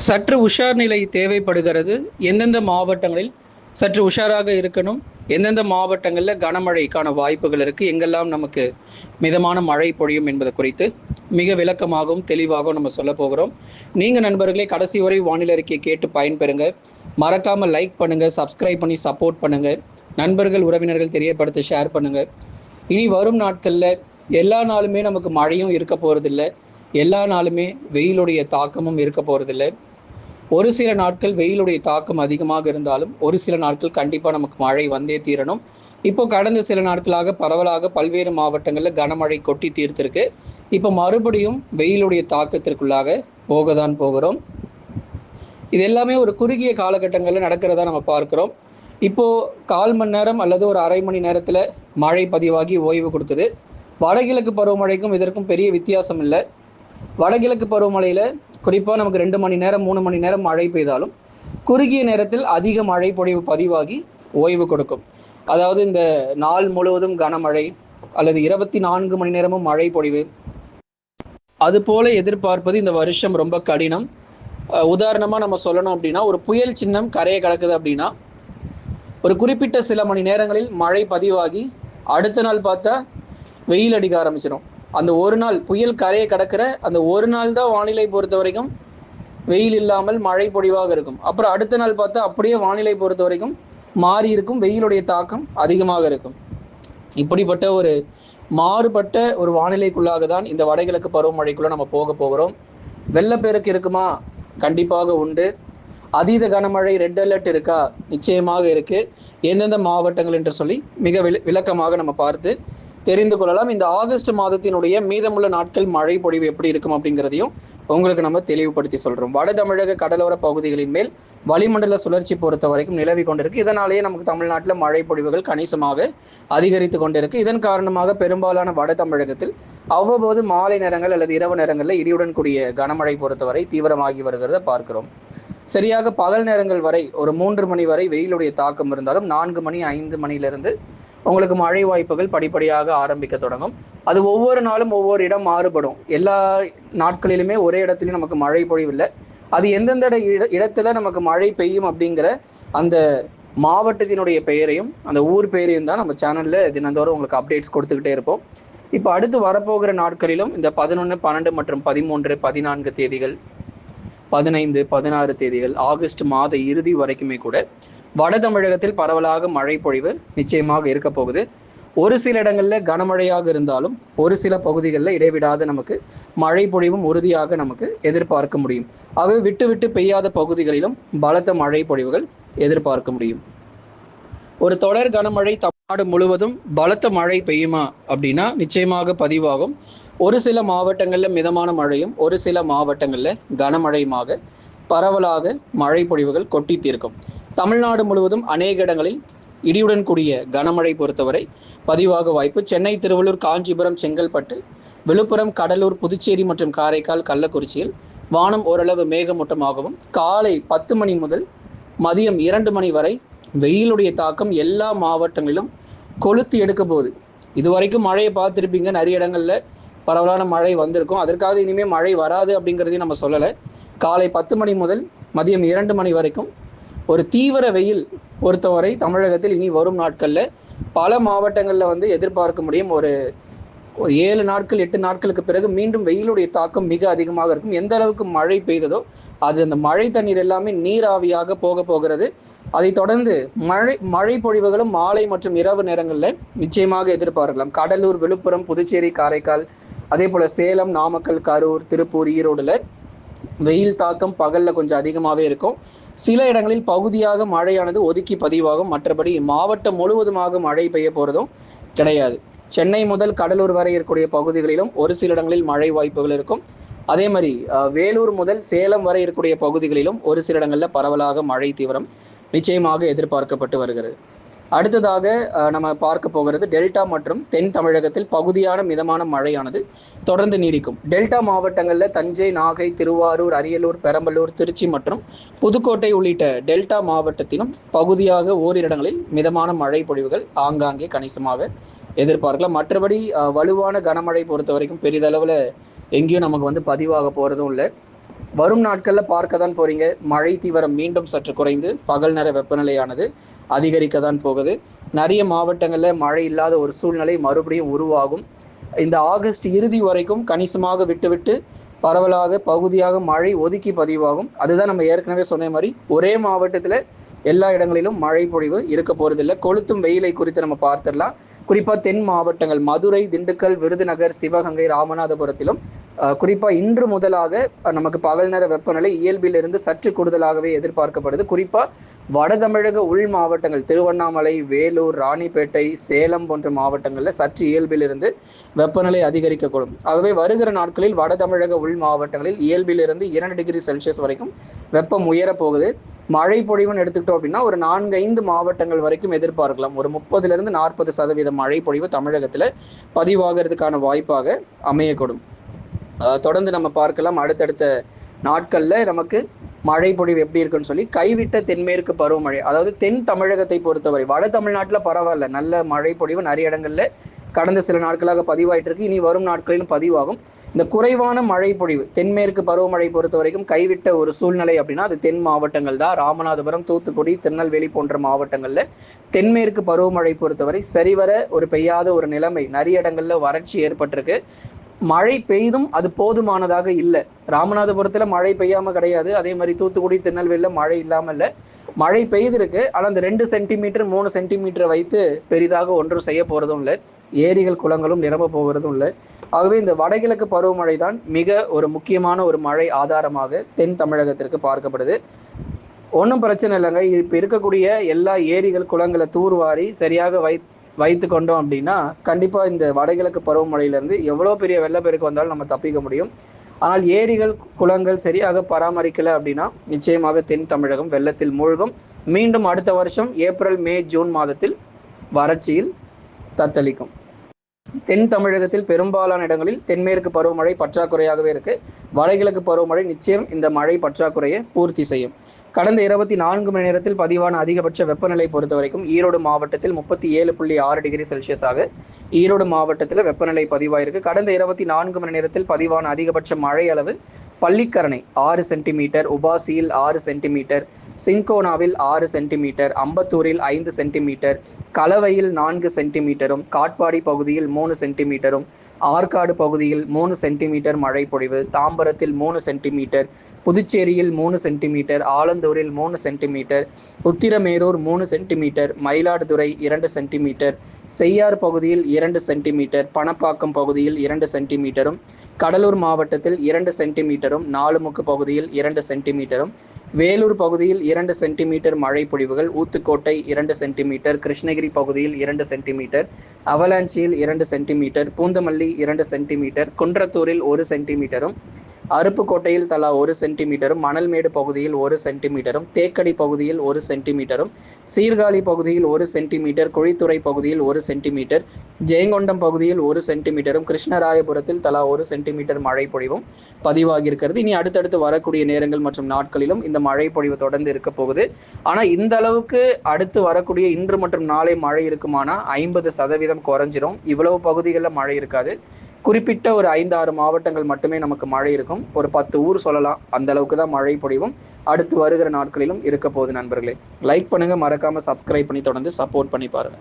சற்று உஷார் நிலை தேவைப்படுகிறது. எந்தெந்த மாவட்டங்களில் சற்று உஷாராக இருக்கணும், எந்தெந்த மாவட்டங்களில் கனமழைக்கான வாய்ப்புகள் இருக்குது, எங்கெல்லாம் நமக்கு மிதமான மழை பொழியும் என்பது குறித்து மிக விளக்கமாகவும் தெளிவாகவும் நம்ம சொல்ல போகிறோம். நீங்கள் நண்பர்களே கடைசி வரை வானிலை அறிக்கையை கேட்டு பயன்பெறுங்க. மறக்காமல் லைக் பண்ணுங்கள், சப்ஸ்கிரைப் பண்ணி சப்போர்ட் பண்ணுங்கள், நண்பர்கள் உறவினர்கள் தெரியப்படுத்த ஷேர் பண்ணுங்கள். இனி வரும் நாட்களில் எல்லா நாளுமே நமக்கு மழையும் இருக்க போகிறதில்ல, எல்லா நாளுமே வெயிலுடைய தாக்கமும் இருக்க போகிறதில்ல. ஒரு சில நாட்கள் வெயிலுடைய தாக்கம் அதிகமாக இருந்தாலும் ஒரு சில நாட்கள் கண்டிப்பாக நமக்கு மழை வந்தே தீரணும். இப்போ கடந்த சில நாட்களாக பரவலாக பல்வேறு மாவட்டங்களில் கனமழை கொட்டி தீர்த்திருக்கு. இப்போ மறுபடியும் வெயிலுடைய தாக்கத்திற்குள்ளாக போக தான் போகிறோம். இது எல்லாமே ஒரு குறுகிய காலகட்டங்களில் நடக்கிறதா நம்ம பார்க்குறோம். இப்போது 1/4 மணி நேரம் அல்லது ஒரு அரை மணி நேரத்தில் மழை பதிவாகி ஓய்வு கொடுக்குது. வடகிழக்கு பருவமழைக்கும் இதற்கும் பெரிய வித்தியாசம் இல்லை. வடகிழக்கு பருவமழையில் குறிப்பாக நமக்கு 2 மணி நேரம் 3 மணி நேரம் மழை பெய்தாலும் குறுகிய நேரத்தில் அதிக மழை பொழிவு பதிவாகி ஓய்வு கொடுக்கும். அதாவது இந்த நாள் முழுவதும் கனமழை அல்லது 24 மணி நேரமும் மழை பொழிவு அதுபோல எதிர்பார்ப்பது இந்த வருஷம் ரொம்ப கடினம். உதாரணமாக நம்ம சொல்லணும் அப்படின்னா, ஒரு புயல் சின்னம் கரையை கடக்குது அப்படின்னா ஒரு குறிப்பிட்ட சில மணி நேரங்களில் மழை பதிவாகி அடுத்த நாள் பார்த்தா வெயில் அடிக்க ஆரம்பிச்சிடும். அந்த ஒரு நாள் புயல் கரையை கடக்கிற அந்த ஒரு நாள் தான் வானிலை பொறுத்த வரைக்கும் வெயில் இல்லாமல் மழை பொழிவாக இருக்கும். அப்புறம் அடுத்த நாள் பார்த்தா அப்படியே வானிலை பொறுத்த வரைக்கும் மாறி இருக்கும், வெயிலுடைய தாக்கம் அதிகமாக இருக்கும். இப்படிப்பட்ட ஒரு மாறுபட்ட ஒரு வானிலைக்குள்ளாக தான் இந்த வடகிழக்கு பருவமழைக்குள்ளே நம்ம போக போகிறோம். வெள்ளப்பெருக்கு இருக்குமா? கண்டிப்பாக உண்டு. அதீத கனமழை ரெட் அலர்ட் இருக்கா? நிச்சயமாக இருக்குது. எந்தெந்த மாவட்டங்கள் என்று சொல்லி மிக விளக்கமாக நம்ம பார்த்து தெரிந்து கொள்ளலாம். இந்த ஆகஸ்ட் மாதத்தினுடைய மீதமுள்ள நாட்கள் மழை பொழிவு எப்படி இருக்கும் அப்படிங்கிறதையும் உங்களுக்கு நம்ம தெளிவுபடுத்தி சொல்கிறோம். வட தமிழக கடலோர பகுதிகளின் மேல் வளிமண்டல சுழற்சி பொறுத்த வரைக்கும் நிலவி கொண்டிருக்கு. இதனாலேயே நமக்கு தமிழ்நாட்டில் மழை பொழிவுகள் கணிசமாக அதிகரித்து கொண்டிருக்கு. இதன் காரணமாக பெரும்பாலான வட தமிழகத்தில் அவ்வப்போது மாலை நேரங்கள் அல்லது இரவு நேரங்களில் இடியுடன் கூடிய கனமழை பொறுத்தவரை தீவிரமாகி வருகிறத பார்க்கிறோம். சரியாக பகல் நேரங்கள் வரை ஒரு 3 மணி வரை வெயிலுடைய தாக்கம் இருந்தாலும் 4 மணி 5 மணியிலிருந்து உங்களுக்கு மழை வாய்ப்புகள் படிப்படியாக ஆரம்பிக்க தொடங்கும். அது ஒவ்வொரு நாளும் ஒவ்வொரு இடம் மாறுபடும். எல்லா நாட்களிலுமே ஒரே இடத்துலையும் நமக்கு மழை பொழிவில்லை. அது எந்தெந்த இடத்துல நமக்கு மழை பெய்யும் அப்படிங்கிற அந்த மாவட்டத்தினுடைய பெயரையும் அந்த ஊர் பெயரையும் தான் நம்ம சேனலில் தினந்தோறும் உங்களுக்கு அப்டேட்ஸ் கொடுத்துக்கிட்டே இருப்போம். இப்போ அடுத்து வரப்போகிற நாட்களிலும் இந்த 11, 12 மற்றும் 13, 14 தேதிகள், 15, 16 தேதிகள், ஆகஸ்ட் மாத இறுதி வரைக்குமே கூட வட தமிழகத்தில் பரவலாக மழை பொழிவு நிச்சயமாக இருக்க போகுது. ஒரு சில இடங்களில் கனமழையாக இருந்தாலும் ஒரு சில பகுதிகளில் இடைவிடாத நமக்கு மழை பொழிவும் உறுதியாக நமக்கு எதிர்பார்க்க முடியும். ஆகவே விட்டு விட்டு பெய்யாத பகுதிகளிலும் பலத்த மழை பொழிவுகள் எதிர்பார்க்க முடியும். ஒரு தொடர் கனமழை தமிழ்நாடு முழுவதும் பலத்த மழை பெய்யுமா அப்படின்னா நிச்சயமாக பதிவாகும். ஒரு சில மாவட்டங்களில் மிதமான மழையும் ஒரு சில மாவட்டங்களில் கனமழையுமாக பரவலாக மழை பொழிவுகள் கொட்டி தீர்க்கும். தமிழ்நாடு முழுவதும் அநேக இடங்களில் இடியுடன் கூடிய கனமழை பொறுத்தவரை பதிவாக வாய்ப்பு. சென்னை, திருவள்ளூர், காஞ்சிபுரம், செங்கல்பட்டு, விழுப்புரம், கடலூர், புதுச்சேரி மற்றும் காரைக்கால், கள்ளக்குறிச்சியில் வானம் ஓரளவு மேகமூட்டமாகவும் காலை 10 மணி முதல் மதியம் 2 மணி வரை வெயிலுடைய தாக்கம் எல்லா மாவட்டங்களிலும் கொளுத்து எடுக்க போகுது. இதுவரைக்கும் மழையை பார்த்துருப்பீங்க, நிறைய இடங்களில் பரவலான மழை வந்திருக்கும். அதற்காக இனிமேல் மழை வராது அப்படிங்கிறதையும் நம்ம சொல்லலை. காலை 10 மணி முதல் மதியம் 2 மணி வரைக்கும் ஒரு தீவிர வெயில் பொறுத்தவரை தமிழகத்தில் இனி வரும் நாட்களில் பல மாவட்டங்களில் எதிர்பார்க்க முடியும். ஒரு 7 நாட்கள் 8 நாட்களுக்கு பிறகு மீண்டும் வெயிலுடைய தாக்கம் மிக அதிகமாக இருக்கும். எந்த அளவுக்கு மழை பெய்ததோ அது அந்த மழை தண்ணீர் எல்லாமே நீராவியாக போக போகிறது. அதை தொடர்ந்து மழை பொழிவுகளும் மாலை மற்றும் இரவு நேரங்களில் நிச்சயமாக எதிர்பார்க்கலாம். கடலூர், விழுப்புரம், புதுச்சேரி, காரைக்கால், அதே போல் சேலம், நாமக்கல், கரூர், திருப்பூர், ஈரோடுல வெயில் தாக்கம் பகலில் கொஞ்சம் அதிகமாகவே இருக்கும். சில இடங்களில் பகுதியாக மழையானது ஒதுக்கி பதிவாகும். மற்றபடி மாவட்டம் முழுவதுமாக மழை பெய்ய போகிறதும் கிடையாது. சென்னை முதல் கடலூர் வரை இருக்கக்கூடிய பகுதிகளிலும் ஒரு சில இடங்களில் மழை வாய்ப்புகள் இருக்கும். அதே மாதிரி வேலூர் முதல் சேலம் வரை இருக்கக்கூடிய பகுதிகளிலும் ஒரு சில இடங்களில் பரவலாக மழை தீவிரம் நிச்சயமாக எதிர்பார்க்கப்பட்டு வருகிறது. அடுத்ததாக நம்ம பார்க்க போகிறது டெல்டா மற்றும் தென் தமிழகத்தில் பகுதியான மிதமான மழையானது தொடர்ந்து நீடிக்கும். டெல்டா மாவட்டங்களில் தஞ்சை, நாகை, திருவாரூர், அரியலூர், பெரம்பலூர், திருச்சி மற்றும் புதுக்கோட்டை உள்ளிட்ட டெல்டா மாவட்டத்திலும் பகுதியாக ஓரிரு இடங்களில் மிதமான மழை பொழிவுகள் ஆங்காங்கே கணிசமாக எதிர்பார்க்கலாம். மற்றபடி வலுவான கனமழை பொறுத்த வரைக்கும் பெரிதளவில் எங்கேயும் நமக்கு பதிவாக போகிறதும் இல்லை. வரும் நாட்களில் பார்க்க தான் போறீங்க, மழை தீவிரம் மீண்டும் சற்று குறைந்து பகல் நேர வெப்பநிலையானது அதிகரிக்க தான் போகுது. நிறைய மாவட்டங்களில் மழை இல்லாத ஒரு சூழ்நிலை மறுபடியும் உருவாகும். இந்த ஆகஸ்ட் இறுதி வரைக்கும் கணிசமாக விட்டு பரவலாக பகுதியாக மழை ஒதுக்கி பதிவாகும். அதுதான் நம்ம ஏற்கனவே சொன்ன மாதிரி ஒரே மாவட்டத்தில் எல்லா இடங்களிலும் மழை பொழிவு இருக்க போறதில்லை. கொளுத்தும் வெயிலை குறித்து நம்ம பார்த்துடலாம். குறிப்பாக தென் மாவட்டங்கள் மதுரை, திண்டுக்கல், விருதுநகர், சிவகங்கை, ராமநாதபுரத்திலும் குறிப்பாக இன்று முதலாக நமக்கு பகல் நேர வெப்பநிலை இயல்பிலிருந்து சற்று கூடுதலாகவே எதிர்பார்க்கப்படுது. குறிப்பாக வட தமிழக உள் மாவட்டங்கள் திருவண்ணாமலை, வேலூர், ராணிப்பேட்டை, சேலம் போன்ற மாவட்டங்களில் சற்று இயல்பிலிருந்து வெப்பநிலை அதிகரிக்கக்கூடும். ஆகவே வருகிற நாட்களில் வட தமிழக உள் மாவட்டங்களில் இயல்பிலிருந்து 2 டிகிரி செல்சியஸ் வரைக்கும் வெப்பம் உயரப்போகுது. மழை பொழிவுன்னு எடுத்துக்கிட்டோம் அப்படின்னா ஒரு 4-5 மாவட்டங்கள் வரைக்கும் எதிர்பார்க்கலாம். ஒரு 30-40% மழை பொழிவு தமிழகத்தில் பதிவாகிறதுக்கான வாய்ப்பாக அமையக்கூடும். தொடர்ந்து நம்ம பார்க்கலாம் அடுத்தடுத்த நாட்களில் நமக்கு மழை பொழிவு எப்படி இருக்குன்னு சொல்லி. கைவிட்ட தென்மேற்கு பருவமழை, அதாவது தென் தமிழகத்தை பொறுத்தவரை வட தமிழ்நாட்டில் பரவாயில்ல, நல்ல மழை பொழிவு நிறைய இடங்களில் கடந்த சில நாட்களாக பதிவாயிட்டு இருக்கு. இனி வரும் நாட்களிலும் பதிவாகும். இந்த குறைவான மழை பொழிவு தென்மேற்கு பருவமழை பொறுத்த வரைக்கும் கைவிட்ட ஒரு சூழ்நிலை அப்படின்னா அது தென் மாவட்டங்கள் தான். ராமநாதபுரம், தூத்துக்குடி, திருநெல்வேலி போன்ற மாவட்டங்களில் தென்மேற்கு பருவமழை பொறுத்தவரை சரிவர ஒரு பெய்யாத ஒரு நிலைமை, நிறைய இடங்களில் வறட்சி ஏற்பட்டிருக்கு. மழை பெய்தும் அது போதுமானதாக இல்லை. ராமநாதபுரத்தில் மழை பெய்யாமல் கிடையாது, அதே மாதிரி தூத்துக்குடி, திருநெல்வேலியில் மழை இல்லாமல் இல்லை, மழை பெய்திருக்கு. ஆனால் அந்த 2 சென்டிமீட்டர் 3 சென்டிமீட்டர் வைத்து பெரிதாக ஒன்றும் செய்ய போகிறதும் இல்லை. ஏரிகள் குளங்களும் நிரம்ப போகிறதும் இல்லை. ஆகவே இந்த வடகிழக்கு பருவமழை தான் மிக ஒரு முக்கியமான ஒரு மழை ஆதாரமாக தென் தமிழகத்திற்கு பார்க்கப்படுது. ஒன்றும் பிரச்சனை இல்லைங்க. இப்போ இருக்கக்கூடிய எல்லா ஏரிகள் குளங்களை தூர்வாரி சரியாக வைத்து கொண்டோம் அப்படின்னா கண்டிப்பாக இந்த வடகிழக்கு பருவமழையிலேருந்து எவ்வளோ பெரிய வெள்ளப்பெருக்கு வந்தாலும் நம்ம தப்பிக்க முடியும். ஆனால் ஏரிகள் குளங்கள் சரியாக பராமரிக்கலை அப்படின்னா நிச்சயமாக தென் தமிழகம் வெள்ளத்தில் மூழ்கும். மீண்டும் அடுத்த வருஷம் ஏப்ரல், மே, ஜூன் மாதத்தில் வறட்சியில் தத்தளிக்கும். தென் தமிழகத்தில் பெரும்பாலான இடங்களில் தென்மேற்கு பருவமழை பற்றாக்குறையாகவே இருக்கு. வடகிழக்கு பருவமழை நிச்சயம் இந்த மழை பற்றாக்குறையை பூர்த்தி செய்யும். கடந்த 24 மணி நேரத்தில் பதிவான அதிகபட்ச வெப்பநிலை பொறுத்த வரைக்கும் ஈரோடு மாவட்டத்தில் 37.6 டிகிரி செல்சியஸாக ஈரோடு மாவட்டத்தில் வெப்பநிலை பதிவாயிருக்கு. கடந்த 24 மணி நேரத்தில் பதிவான அதிகபட்ச மழை அளவு பள்ளிக்கரணை 6 சென்டிமீட்டர், உபாசியில் 6 சென்டிமீட்டர், சின்கோனாவில் 6 சென்டிமீட்டர், அம்பத்தூரில் 5 சென்டிமீட்டர், கலவையில் 4 சென்டிமீட்டரும், காட்பாடி பகுதியில் 3 சென்டிமீட்டரும், ஆற்காடு பகுதியில் 3 சென்டிமீட்டர் மழை பொழிவு, தாம்பரத்தில் 3 சென்டிமீட்டர், புதுச்சேரியில் 3 சென்டிமீட்டர், ஆலந்தூரில் 3 centimetre, Uthiramerur 3 centimetre, Mayiladuthurai 2 centimetre, Cheyyar பகுதியில் 2 சென்டிமீட்டர், பணப்பாக்கம் பகுதியில் 2 சென்டிமீட்டரும், கடலூர் மாவட்டத்தில் 2 சென்டிமீட்டரும், நாலுமுக்கு பகுதியில் 2 சென்டிமீட்டரும், வேலூர் பகுதியில் 2 சென்டிமீட்டர் மழை பொழிவுகள், ஊத்துக்கோட்டை 2 சென்டிமீட்டர், கிருஷ்ணகிரி பகுதியில் 2 சென்டிமீட்டர், அவலாஞ்சியில் 2 சென்டிமீட்டர், பூந்தமல்லி 2 சென்டிமீட்டர், குன்றத்தூரில் 1 சென்டிமீட்டரும், அருப்புக்கோட்டையில் தலா 1 சென்டிமீட்டரும், மணல்மேடு பகுதியில் 1 சென்டிமீட்டரும், தேக்கடி பகுதியில் 1 சென்டிமீட்டரும், சீர்காழி பகுதியில் 1 சென்டிமீட்டர், குழித்துறை பகுதியில் 1 சென்டிமீட்டர், ஜெயங்கொண்டம் பகுதியில் 1 சென்டிமீட்டரும், கிருஷ்ணராயபுரத்தில் தலா 1 சென்டிமீட்டர் மழை பொழிவும் பதிவாகியிருக்கிறது. இனி அடுத்தடுத்து வரக்கூடிய நேரங்கள் மற்றும் நாட்களிலும் இந்த மழை பொழிவு தொடர்ந்து இருக்க போகுது. ஆனால் இந்த அளவுக்கு அடுத்து வரக்கூடிய இன்று மற்றும் நாளை மழை இருக்குமானா 50% குறைஞ்சிரும். இவ்வளவு பகுதிகளில் மழை இருக்காது. குறிப்பிட்ட ஒரு 5-6 மாவட்டங்கள் மட்டுமே நமக்கு மழை இருக்கும். ஒரு 10 ஊர் சொல்லலாம். அந்த அளவுக்கு தான் மழை பொழிவும் அடுத்து வருகிற நாட்களிலும் இருக்க போகுது. நண்பர்களே, லைக் பண்ணுங்க, மறக்காம சப்ஸ்கிரைப் பண்ணி தொடர்ந்து சப்போர்ட் பண்ணி பாருங்க.